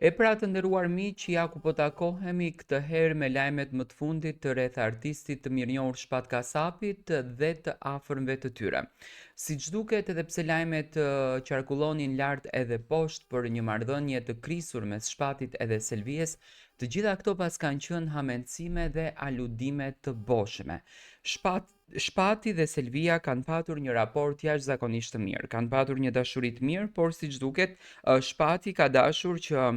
E pra të nderuar miq, ja ku po takohemi këtë herë me lajmet më të fundit të rreth artistit të mirënjohur Shpat Kasapit dhe të afërmve të tyre. Siç duket, edhe pse lajmet qarkullonin lart edhe poshtë për një marrëdhënie të krisur mes Shpatit edhe Selvijes, të gjitha këto pas kanë qenë hamendësime dhe aludime të boshme. Shpati dhe Selvia kanë patur një raport jashtëzakonisht të mirë, kanë patur një dashuri të mirë, por siç duket, Shpati ka dashur që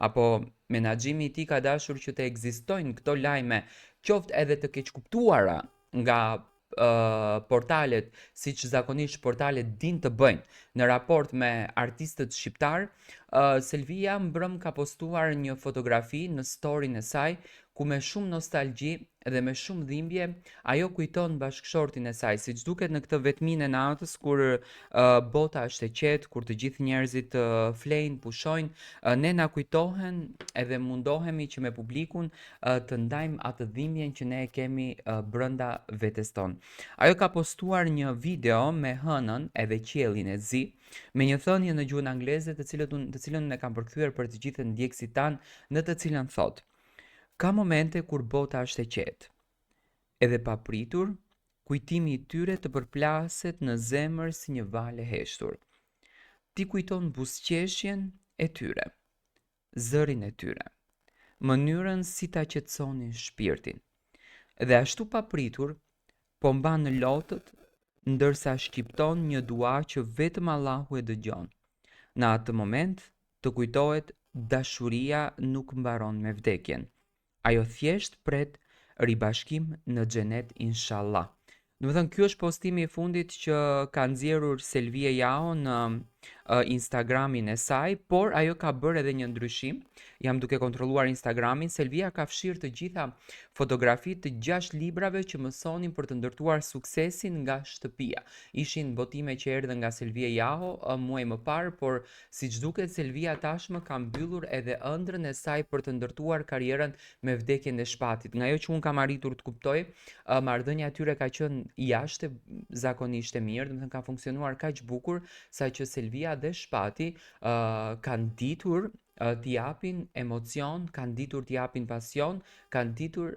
apo menaxhimi i tij ka dashur që të ekzistojnë këto lajme, qoftë edhe të keqkuptuara nga portalet, siç zakonisht portalet din të bëjnë në raport me artistët shqiptar. Selvia mbrëm ka postuar një fotografi në storyn e saj ku me shumë nostalgji dhe me shumë dhimbje ajo kujton bashkëshortin e saj, siç duket në këtë vetminë e natës kur bota është e qetë, kur të gjithë njerëzit flejnë, pushojnë, ne na kujtohen edhe mundohemi që me publikun të ndajmë atë dhimbjen që ne e kemi brenda vetes tonë. Ajo ka postuar një video me hënën edhe qiellin e zi, me një thënie në gjuhën angleze të cilën unë e kam përkthyer për të gjithë ndjekësit tanë, në të cilën thotë: ka momente kur bota është e qetë, edhe papritur, kujtimi i tyre të përplaset në zemër si një val e heshtur. Ti kujton buzëqeshjen e tyre, zërin e tyre, mënyrën si ta qetësonin shpirtin. Dhe ashtu papritur, po mban në lotët, ndërsa shqipton një dua që vetëm Allahu e dëgjon. Në atë moment të kujtohet dashuria nuk mbaron me vdekjen. Ajo thjesht pret ribashkim në xhenet inshallah. Do të thënë, ky është postimi i fundit që ka nxjerrur Selvia Jao në Instagramin e saj, por ajo ka bërë edhe një ndryshim. Jam duke kontrolluar Instagramin. Selvia ka fshirë të gjitha fotografitë të 6 librave që mësonin për të ndërtuar suksesin nga shtëpia. Ishin botime që erdhën nga Selvia Jao muaj më parë, por siç duket Selvia tashmë ka mbyllur edhe ëndrrën e saj për të ndërtuar karrierën me vdekjen e Shpatit. Nga ajo që un kam arritur të kuptoj, marrëdhënia e tyre ka qenë jashtë zakonisht e mirë, do të thënë ka funksionuar kaq bukur saqë Selvia dhe Shpati kanë ditur t'i japin emocion, kanë ditur t'i japin pasion, kanë ditur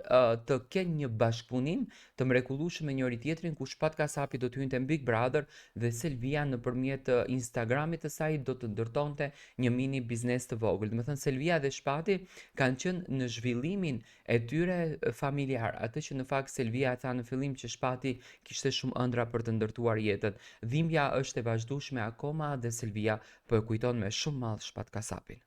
të kenë një bashkëpunim të mrekullueshëm me njëri tjetrin, ku Shpat Kasapi do të hynte në Big Brother dhe Selvia nëpërmjet Instagramit të saj do të ndërtonte një mini biznes të vogël. Do të thënë Selvia dhe Shpati kanë qenë në zhvillimin e tyre familjar, atë që në fakt Selvia tha në fillim që Shpati kishte shumë ëndra për të ndërtuar jetën. Dhimbja është e vazhdueshme akoma dhe Selvia po e kujton me shumë madh Shpat Kasapin.